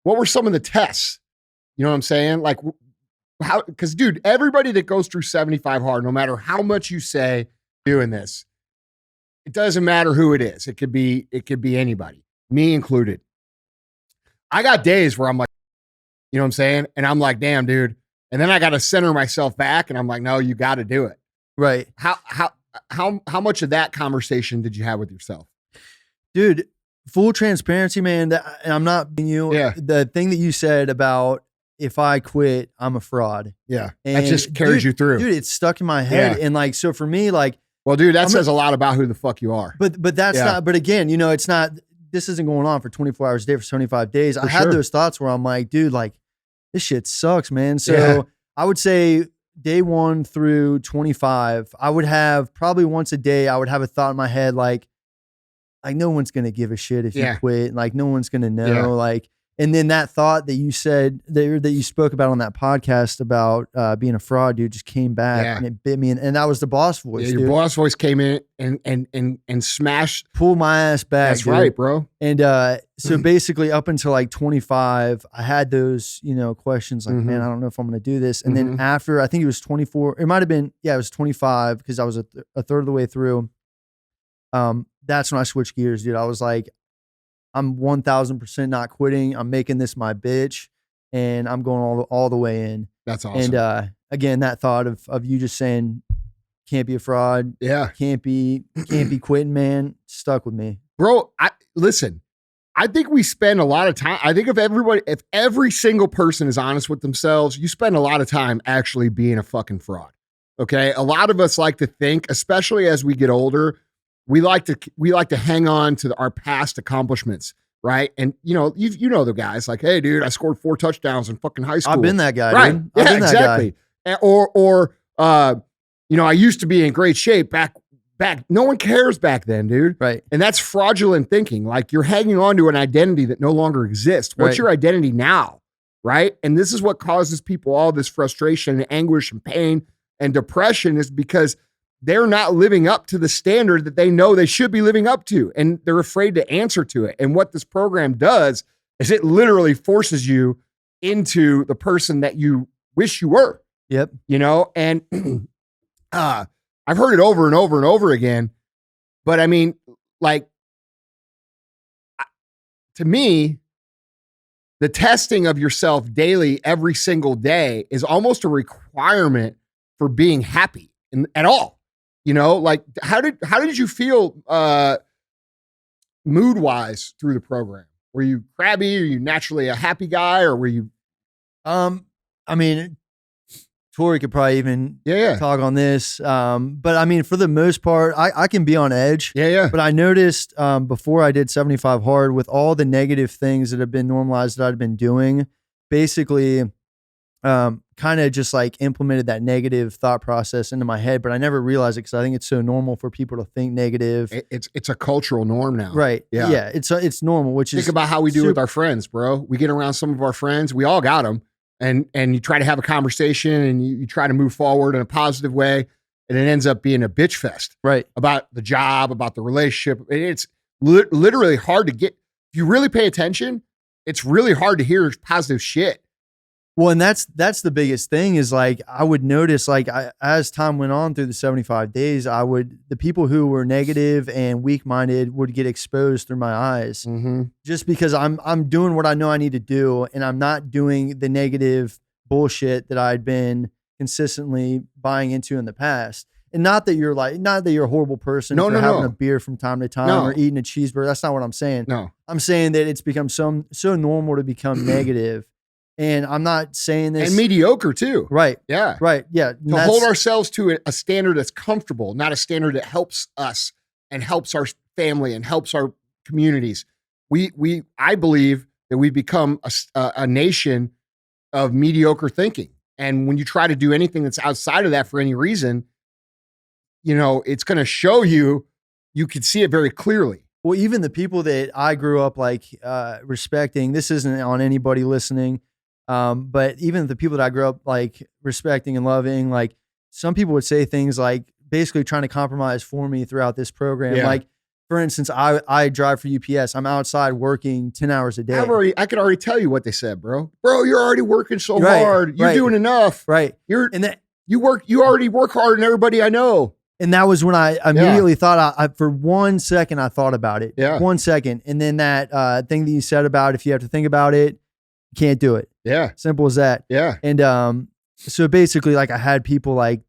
what were some of the tests? You know what I'm saying? Like how, because dude, everybody that goes through 75 hard, no matter how much you say doing this, it doesn't matter who it is. It could be anybody, me included. I got days where I'm like, you know what I'm saying? And I'm like, damn, dude. And then I got to center myself back and I'm like, no, you got to do it. Right. How much of that conversation did you have with yourself? Dude, full transparency, man. And I'm not being you. Yeah. The thing that you said about if I quit, I'm a fraud. Yeah. And that just carries you through. Dude, it's stuck in my head. Yeah. And like, so for me, like, well, dude, that says a lot about who the fuck you are. But that's not, but again, you know, it's not, this isn't going on for 24 hours a day for 75 days. I had those thoughts where I'm like, dude, like this shit sucks, man. So I would say day 1 through 25, I would have probably once a day, I would have a thought in my head, like no one's going to give a shit if you quit. Like no one's going to know. Like, and then that thought that you said that you spoke about on that podcast about being a fraud, dude, just came back and it bit me. And that was the boss voice. Yeah, your boss voice came in and smashed, pulled my ass back. That's right, bro. And so basically, up until like 25, I had those, you know, questions like, man, I don't know if I'm going to do this. And then after, I think it was 24. It might have been, it was 25 because I was a third of the way through. That's when I switched gears, dude. I was like, I'm 1,000% not quitting. I'm making this my bitch, and I'm going all the way in. That's awesome. And again, that thought of you just saying, "Can't be a fraud." Yeah, can't be quitting, man. Stuck with me, bro. Listen. I think we spend a lot of time. I think if every single person is honest with themselves, you spend a lot of time actually being a fucking fraud. Okay, a lot of us like to think, especially as we get older. We like to hang on to our past accomplishments, right? And you know the guys like, hey, dude, I scored 4 touchdowns in fucking high school. I've been that guy, right? Dude. Yeah, exactly. Or you know, I used to be in great shape back. No one cares back then, dude. Right. And that's fraudulent thinking. Like you're hanging on to an identity that no longer exists. What's your identity now, right? And this is what causes people all this frustration and anguish and pain and depression is because they're not living up to the standard that they know they should be living up to. And they're afraid to answer to it. And what this program does is it literally forces you into the person that you wish you were. Yep. You know, and I've heard it over and over and over again. But I mean, like, to me, the testing of yourself daily, every single day is almost a requirement for being happy at all. You know, like how did you feel mood wise through the program? Were you crabby? Are you naturally a happy guy, or were you? I mean, Tori could probably even talk on this. But I mean, for the most part, I can be on edge. Yeah. But I noticed before I did 75 hard, with all the negative things that have been normalized that I'd been doing, basically kind of just like implemented that negative thought process into my head, but I never realized it because I think it's so normal for people to think negative. It's a cultural norm now. Right. Yeah. It's normal, which is. Think about how we do with our friends, bro. We get around some of our friends. We all got them. And you try to have a conversation and you try to move forward in a positive way. And it ends up being a bitch fest. Right. About the job, about the relationship. It's literally hard to get. If you really pay attention, it's really hard to hear positive shit. Well, and that's the biggest thing is like, I would notice like as time went on through the 75 days, the people who were negative and weak-minded would get exposed through my eyes just because I'm doing what I know I need to do. And I'm not doing the negative bullshit that I'd been consistently buying into in the past. And not that you're a horrible person for having a beer from time to time or eating a cheeseburger. That's not what I'm saying. No, I'm saying that it's become so normal to become negative. And I'm not saying this. And mediocre too. Right. Yeah. Right. Yeah. To hold ourselves to a standard that's comfortable, not a standard that helps us and helps our family and helps our communities. I believe that we've become a nation of mediocre thinking. And when you try to do anything that's outside of that for any reason, you know, it's going to show you can see it very clearly. Well, even the people that I grew up like respecting, this isn't on anybody listening. But even the people that I grew up like respecting and loving, like some people would say things like basically trying to compromise for me throughout this program. Yeah. Like for instance, I drive for UPS. I'm outside working 10 hours a day. I could already tell you what they said, bro. Bro, you're already working so Right, hard. You're right. doing enough. Right. You already work harder than everybody I know. And that was when I immediately thought, I for 1 second, I thought about it. Yeah. 1 second. And then that thing that you said about if you have to think about it, you can't do it. Yeah. Simple as that. Yeah. And so basically, like, I had people like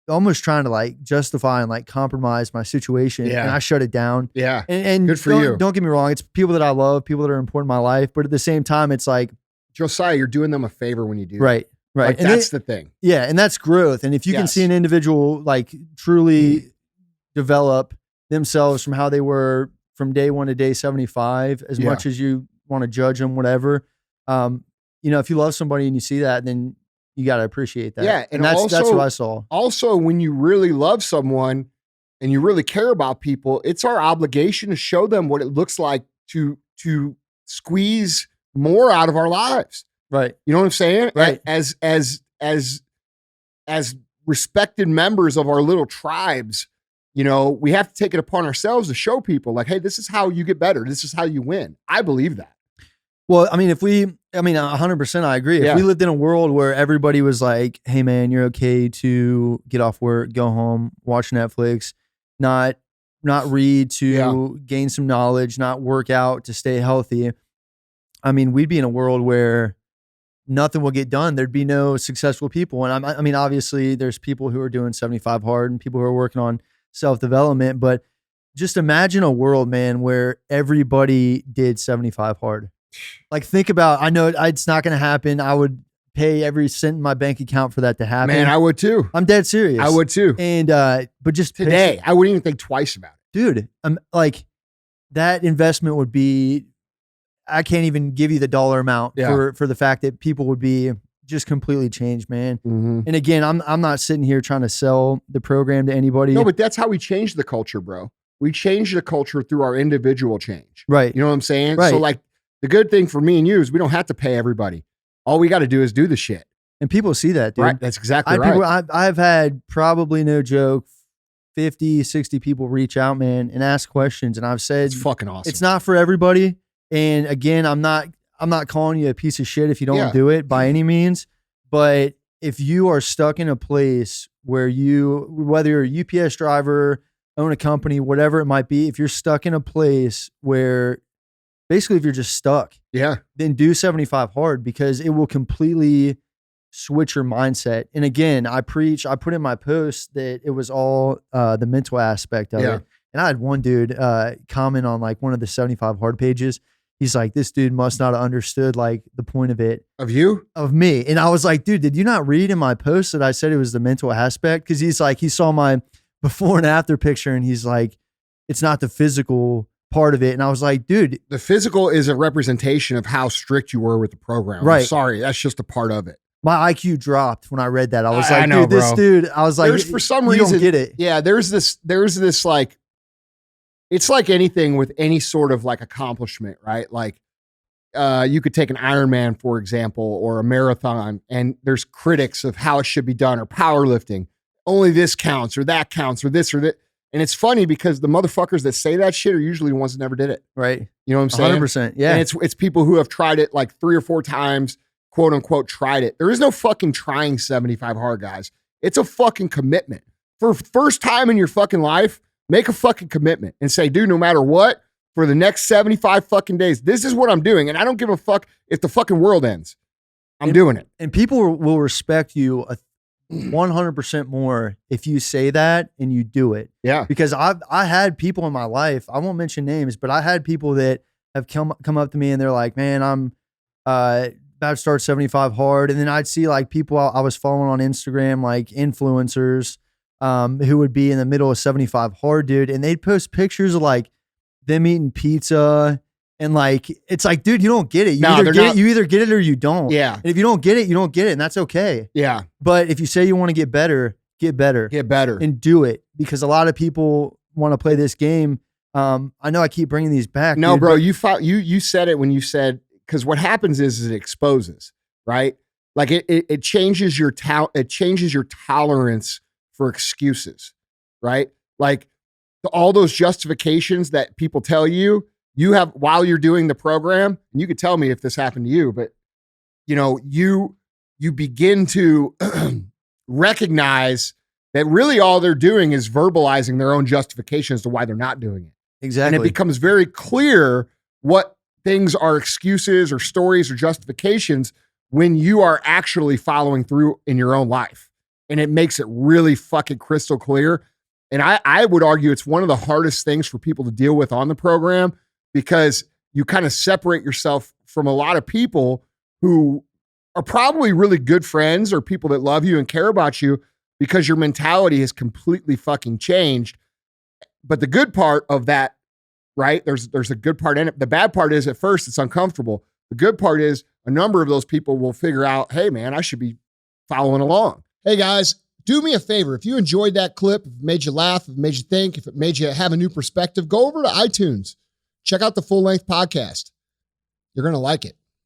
almost trying to like justify and like compromise my situation. Yeah. And I shut it down. Yeah. And good for you. Don't get me wrong. It's people that I love, people that are important in my life. But at the same time, it's like, Josiah, you're doing them a favor when you do right. that. Right. Like, And that's the thing. Yeah. And that's growth. And if you can see an individual like truly develop themselves from how they were from day 1 to day 75, as much as you want to judge them, whatever, if you love somebody and you see that, then you got to appreciate that. Yeah. And that's what I saw. Also, when you really love someone and you really care about people, it's our obligation to show them what it looks like to squeeze more out of our lives. Right. You know what I'm saying? Right. As respected members of our little tribes, we have to take it upon ourselves to show people like, hey, this is how you get better. This is how you win. I believe that. Well, I mean, 100% I agree. If we lived in a world where everybody was like, hey man, you're okay to get off work, go home, watch Netflix, not read to gain some knowledge, not work out to stay healthy. I mean, we'd be in a world where nothing will get done. There'd be no successful people. And I mean, obviously there's people who are doing 75 hard and people who are working on self-development, but just imagine a world, man, where everybody did 75 hard. Like, think about, I know it's not going to happen. I would pay every cent in my bank account for that to happen. Man, I would too. I'm dead serious. I would too. And, but just today, I wouldn't even think twice about it. Dude, like, that investment would be, I can't even give you the dollar amount for the fact that people would be just completely changed, man. Mm-hmm. And again, I'm not sitting here trying to sell the program to anybody. No, but that's how we change the culture, bro. We change the culture through our individual change. Right. You know what I'm saying? Right. So like, the good thing for me and you is we don't have to pay everybody. All we got to do is do the shit. And people see that, dude. Right. That's exactly right. I've had, probably no joke, 50, 60 people reach out, man, and ask questions. And I've said, it's fucking awesome. It's not for everybody. And again, I'm not calling you a piece of shit if you don't do it by any means. But if you are stuck in a place where whether you're a UPS driver, own a company, whatever it might be, if you're stuck in a place where basically if you're just stuck, then do 75 hard, because it will completely switch your mindset. And again, I put in my post that it was all the mental aspect of it. And I had one dude comment on like one of the 75 hard pages. He's like, this dude must not have understood like the point of it. Of you? Of me. And I was like, dude, did you not read in my post that I said it was the mental aspect? Because he's like, he saw my before and after picture and he's like, it's not the physical part of it. And I was like, dude. The physical is a representation of how strict you were with the program. Right. I'm sorry, that's just a part of it. My IQ dropped when I read that. I was like, I know, dude, this dude, I was like, for some reason, you don't get it. Yeah, there's this like, it's like anything with any sort of like accomplishment, right? Like, you could take an Ironman, for example, or a marathon, and there's critics of how it should be done, or powerlifting. Only this counts, or that counts, or this or that. And it's funny because the motherfuckers that say that shit are usually the ones that never did it. Right. You know what I'm saying? 100%. Yeah. And it's people who have tried it like 3 or 4 times, quote unquote, tried it. There is no fucking trying 75 hard, guys. It's a fucking commitment. For first time in your fucking life, make a fucking commitment and say, dude, no matter what, for the next 75 fucking days, this is what I'm doing. And I don't give a fuck if the fucking world ends. I'm doing it. And people will respect you 100% more if you say that and you do it. Yeah. Because I had people in my life, I won't mention names, but I had people that have come up to me and they're like, man, I'm about to start 75 hard. And then I'd see like people I was following on Instagram, like influencers, who would be in the middle of 75 hard, dude. And they'd post pictures of like them eating pizza. And like, it's like, dude, you don't get it. You either get it or you don't. Yeah. And if you don't get it, you don't get it. And that's okay. Yeah. But if you say you want to get better, get better. Get better. And do it. Because a lot of people want to play this game. I know I keep bringing these back. No, dude, bro, you said it when you said, because what happens is it exposes, right? Like it changes your tolerance for excuses, right? Like all those justifications that people tell you have while you're doing the program, and you could tell me if this happened to you, but you begin to recognize that really all they're doing is verbalizing their own justification as to why they're not doing it. Exactly. And it becomes very clear what things are excuses or stories or justifications when you are actually following through in your own life. And it makes it really fucking crystal clear. And I would argue it's one of the hardest things for people to deal with on the program, because you kind of separate yourself from a lot of people who are probably really good friends or people that love you and care about you, because your mentality has completely fucking changed. But the good part of that, right? There's a good part in it. The bad part is at first it's uncomfortable. The good part is a number of those people will figure out, hey man, I should be following along. Hey guys, do me a favor. If you enjoyed that clip, if it made you laugh, if it made you think, if it made you have a new perspective, go over to iTunes. Check out the full-length podcast. You're going to like it.